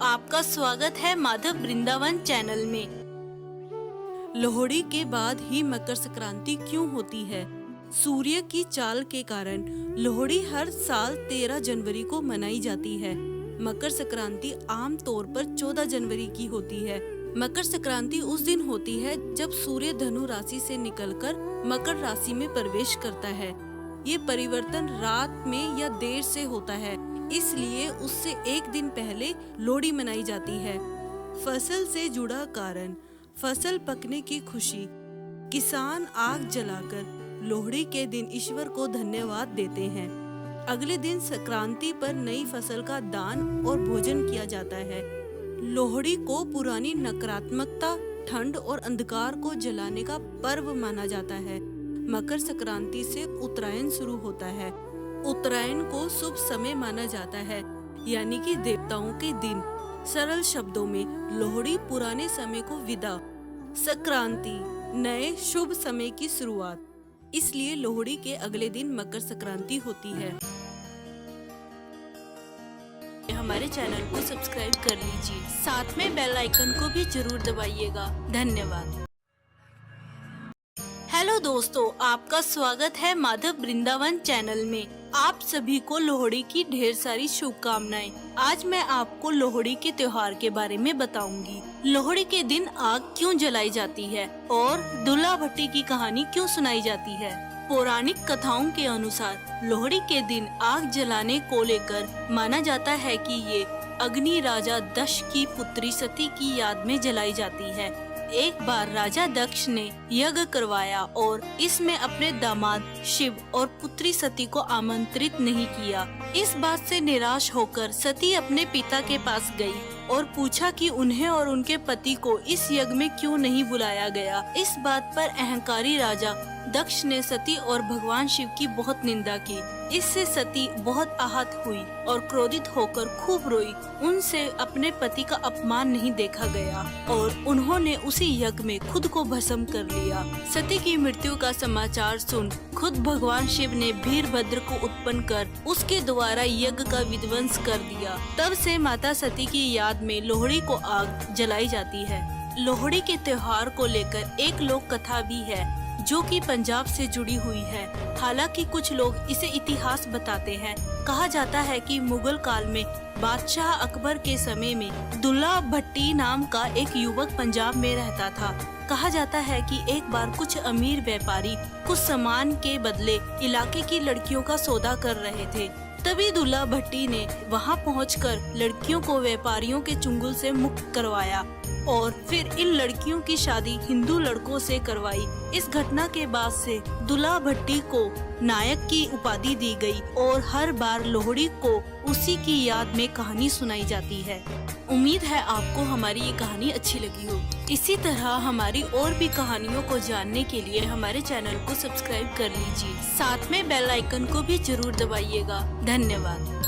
आपका स्वागत है माधव वृंदावन चैनल में। लोहड़ी के बाद ही मकर संक्रांति क्यों होती है? सूर्य की चाल के कारण लोहड़ी हर साल 13 जनवरी को मनाई जाती है। मकर संक्रांति आम तौर पर 14 जनवरी की होती है। मकर संक्रांति उस दिन होती है जब सूर्य धनु राशि से निकलकर मकर राशि में प्रवेश करता है। ये परिवर्तन रात में या देर से होता है, इसलिए उससे एक दिन पहले लोहड़ी मनाई जाती है। फसल से जुड़ा कारण, फसल पकने की खुशी। किसान आग जलाकर लोहड़ी के दिन ईश्वर को धन्यवाद देते हैं। अगले दिन संक्रांति पर नई फसल का दान और भोजन किया जाता है। लोहड़ी को पुरानी नकारात्मकता, ठंड और अंधकार को जलाने का पर्व माना जाता है। मकर संक्रांति से उत्तरायण शुरू होता है। उत्तरायण को शुभ समय माना जाता है, यानी कि देवताओं के दिन। सरल शब्दों में लोहड़ी पुराने समय को विदा, संक्रांति नए शुभ समय की शुरुआत, इसलिए लोहड़ी के अगले दिन मकर संक्रांति होती है। हमारे चैनल को सब्सक्राइब कर लीजिए, साथ में बेल आइकन को भी जरूर दबाइएगा। धन्यवाद। हेलो दोस्तों, आपका स्वागत है माधव वृंदावन चैनल में। आप सभी को लोहड़ी की ढेर सारी शुभकामनाएं। आज मैं आपको लोहड़ी के त्योहार के बारे में बताऊंगी। लोहड़ी के दिन आग क्यों जलाई जाती है और दूल्हा भट्टी की कहानी क्यों सुनाई जाती है। पौराणिक कथाओं के अनुसार लोहड़ी के दिन आग जलाने को लेकर माना जाता है कि ये अग्नि राजा दक्ष की पुत्री सती की याद में जलाई जाती है। एक बार राजा दक्ष ने यज्ञ करवाया और इसमें अपने दामाद शिव और पुत्री सती को आमंत्रित नहीं किया। इस बात से निराश होकर सती अपने पिता के पास गई और पूछा कि उन्हें और उनके पति को इस यज्ञ में क्यों नहीं बुलाया गया। इस बात पर अहंकारी राजा दक्ष ने सती और भगवान शिव की बहुत निंदा की। इससे सती बहुत आहत हुई और क्रोधित होकर खूब रोई। उनसे अपने पति का अपमान नहीं देखा गया और उन्होंने उसी यज्ञ में खुद को भस्म कर लिया। सती की मृत्यु का समाचार सुन खुद भगवान शिव ने वीरभद्र को उत्पन्न कर उसके द्वारा यज्ञ का विध्वंस कर दिया। तब से माता सती की याद में लोहड़ी को आग जलाई जाती है। लोहड़ी के त्योहार को लेकर एक लोक कथा भी है जो कि पंजाब से जुड़ी हुई है। हालांकि कुछ लोग इसे इतिहास बताते हैं। कहा जाता है कि मुगल काल में बादशाह अकबर के समय में दूल्हा भट्टी नाम का एक युवक पंजाब में रहता था। कहा जाता है कि एक बार कुछ अमीर व्यापारी कुछ सामान के बदले इलाके की लड़कियों का सौदा कर रहे थे। तभी दूल्हा भट्टी ने वहां पहुंचकर लड़कियों को व्यापारियों के चुंगल से मुक्त करवाया और फिर इन लड़कियों की शादी हिंदू लड़कों से करवाई। इस घटना के बाद से दूल्हा भट्टी को नायक की उपाधि दी गई और हर बार लोहड़ी को उसी की याद में कहानी सुनाई जाती है। उम्मीद है आपको हमारी ये कहानी अच्छी लगी हो। इसी तरह हमारी और भी कहानियों को जानने के लिए हमारे चैनल को सब्सक्राइब कर लीजिए, साथ में बेल आइकन को भी जरूर दबाइएगा। धन्यवाद।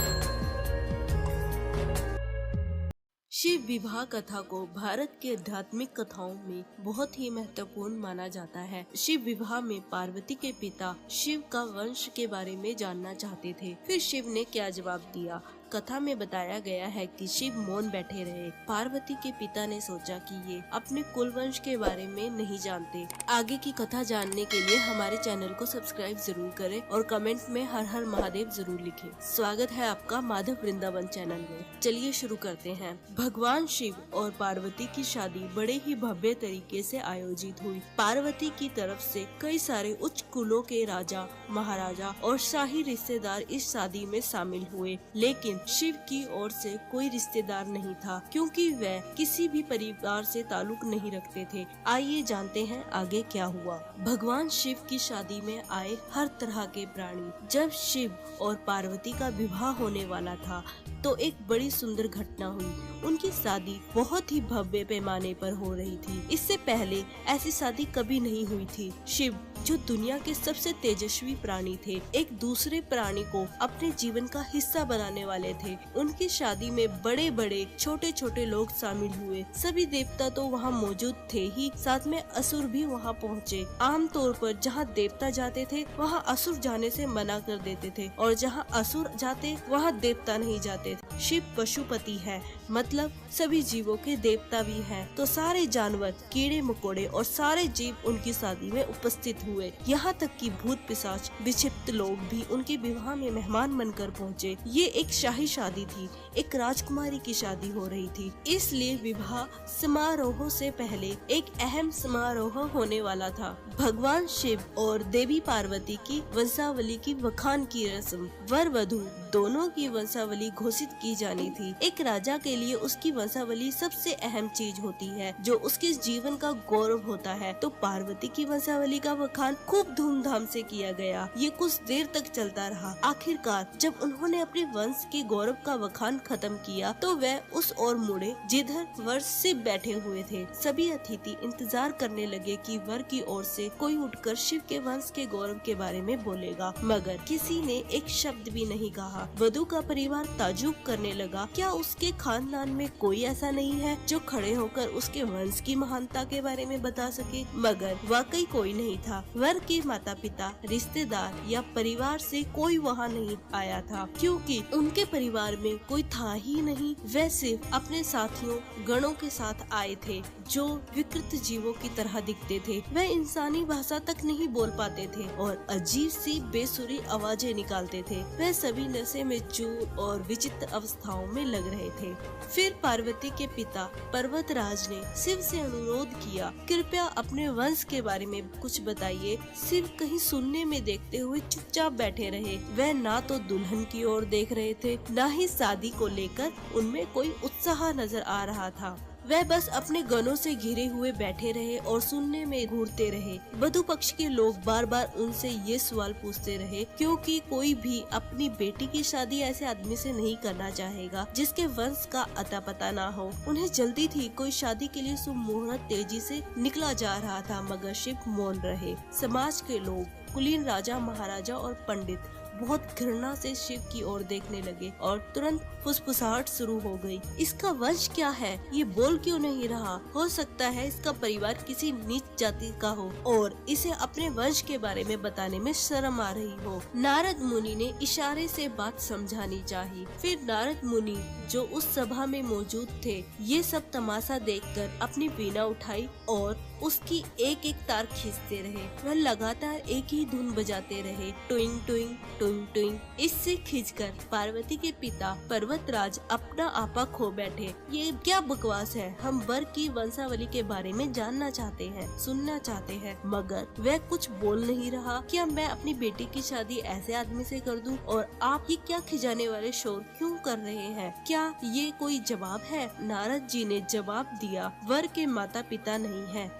शिव विवाह कथा को भारत के आध्यात्मिक कथाओं में बहुत ही महत्वपूर्ण माना जाता है। शिव विवाह में पार्वती के पिता शिव का वंश के बारे में जानना चाहते थे। फिर शिव ने क्या जवाब दिया? कथा में बताया गया है कि शिव मौन बैठे रहे। पार्वती के पिता ने सोचा कि ये अपने कुल वंश के बारे में नहीं जानते। आगे की कथा जानने के लिए हमारे चैनल को सब्सक्राइब जरूर करें और कमेंट में हर हर महादेव जरूर लिखें। स्वागत है आपका माधव वृंदावन चैनल में। चलिए शुरू करते हैं। भगवान शिव और पार्वती की शादी बड़े ही भव्य तरीके से आयोजित हुई। पार्वती की तरफ से कई सारे उच्च कुलों के राजा, महाराजा और शाही रिश्तेदार इस शादी में शामिल हुए, लेकिन शिव की ओर से कोई रिश्तेदार नहीं था क्योंकि वह किसी भी परिवार से ताल्लुक नहीं रखते थे। आइए जानते हैं आगे क्या हुआ। भगवान शिव की शादी में आए हर तरह के प्राणी। जब शिव और पार्वती का विवाह होने वाला था तो एक बड़ी सुंदर घटना हुई। उनकी शादी बहुत ही भव्य पैमाने पर हो रही थी। इससे पहले ऐसी शादी कभी नहीं हुई थी। शिव जो दुनिया के सबसे तेजस्वी प्राणी थे, एक दूसरे प्राणी को अपने जीवन का हिस्सा बनाने वाले थे। उनकी शादी में बड़े बड़े छोटे छोटे लोग शामिल हुए। सभी देवता तो वहाँ मौजूद थे ही, साथ में असुर भी वहाँ पहुँचे। आमतौर पर जहाँ देवता जाते थे वहाँ असुर जाने से मना कर देते थे, और जहाँ असुर जाते वहाँ देवता नहीं जाते थे। शिव पशुपति है, मतलब सभी जीवों के देवता भी हैं। तो सारे जानवर, कीड़े मकोड़े और सारे जीव उनकी शादी में उपस्थित हुए। यहाँ तक कि भूत पिशाच, विक्षिप्त लोग भी उनके विवाह में मेहमान बनकर पहुँचे। ये एक शाही शादी थी, एक राजकुमारी की शादी हो रही थी, इसलिए विवाह समारोह से पहले एक अहम समारोह होने वाला था। भगवान शिव और देवी पार्वती की वंशावली की बखान की रस्म, वर वधू दोनों की वंशावली घोषित की जानी थी। एक राजा के लिए उसकी वंशावली सबसे अहम चीज होती है, जो उसके जीवन का गौरव होता है। तो पार्वती की वंशावली का बखान खूब धूमधाम से किया गया। ये कुछ देर तक चलता रहा। आखिरकार जब उन्होंने अपने वंश के गौरव का बखान खत्म किया तो वह उस ओर मुड़े जिधर वर शिव बैठे हुए थे। सभी अतिथि इंतजार करने लगे कि वर की ओर से कोई उठकर शिव के वंश के गौरव के बारे में बोलेगा, मगर किसी ने एक शब्द भी नहीं कहा। वधू का परिवार ताजुब करने लगा, क्या उसके खानदान में कोई ऐसा नहीं है जो खड़े होकर उसके वंश की महानता के बारे में बता सके? मगर वाकई कोई नहीं था। वर के माता पिता, रिश्तेदार या परिवार से कोई वहाँ नहीं आया था, क्योंकि उनके परिवार में कोई था ही नहीं। वे सिर्फ अपने साथियों गणों के साथ आए थे, जो विकृत जीवों की तरह दिखते थे। वे इंसानी भाषा तक नहीं बोल पाते थे और अजीब सी बेसुरी आवाजें निकालते थे। वे सभी नशे में चूर और विचित्र अवस्थाओं में लग रहे थे। फिर पार्वती के पिता पर्वतराज ने शिव से अनुरोध किया, कृपया अपने वंश के बारे में कुछ बताइए। शिव कहीं सुनने में देखते हुए चुपचाप बैठे रहे। वह ना तो दुल्हन की ओर देख रहे थे, ना ही शादी को लेकर उनमें कोई उत्साह नजर आ रहा था। वह बस अपने गनों से घिरे हुए बैठे रहे और सुनने में घूरते रहे। वधु पक्ष के लोग बार बार उनसे ये सवाल पूछते रहे, क्योंकि कोई भी अपनी बेटी की शादी ऐसे आदमी से नहीं करना चाहेगा जिसके वंश का अता पता ना हो। उन्हें जल्दी थी, कोई शादी के लिए शुभ मुहूर्त तेजी से निकला जा रहा था, मगर शिव मौन रहे। समाज के लोग, कुलीन राजा महाराजा और पंडित बहुत घृणा से शिव की ओर देखने लगे और तुरंत फुसफुसाहट शुरू हो गई। इसका वंश क्या है? ये बोल क्यों नहीं रहा? हो सकता है इसका परिवार किसी नीच जाति का हो और इसे अपने वंश के बारे में बताने में शर्म आ रही हो। नारद मुनि ने इशारे से बात समझानी चाहिए। फिर नारद मुनि, जो उस सभा में मौजूद थे, ये सब तमाशा देखकर अपनी वीणा उठाई और उसकी एक एक तार खींचते रहे। वह लगातार एक ही धुन बजाते रहे, टुइंग टुइंग टुइंग टुइंग। इससे खींचकर पार्वती के पिता पर्वतराज अपना आपा खो बैठे। ये क्या बकवास है? हम वर की वंशावली के बारे में जानना चाहते हैं, सुनना चाहते हैं, मगर वह कुछ बोल नहीं रहा। क्या मैं अपनी बेटी की शादी ऐसे आदमी से कर दूं? और आप ये क्या खिजाने वाले शोर क्यों कर रहे हैं? क्या ये कोई जवाब है? नारद जी ने जवाब दिया, वर के माता पिता नहीं है,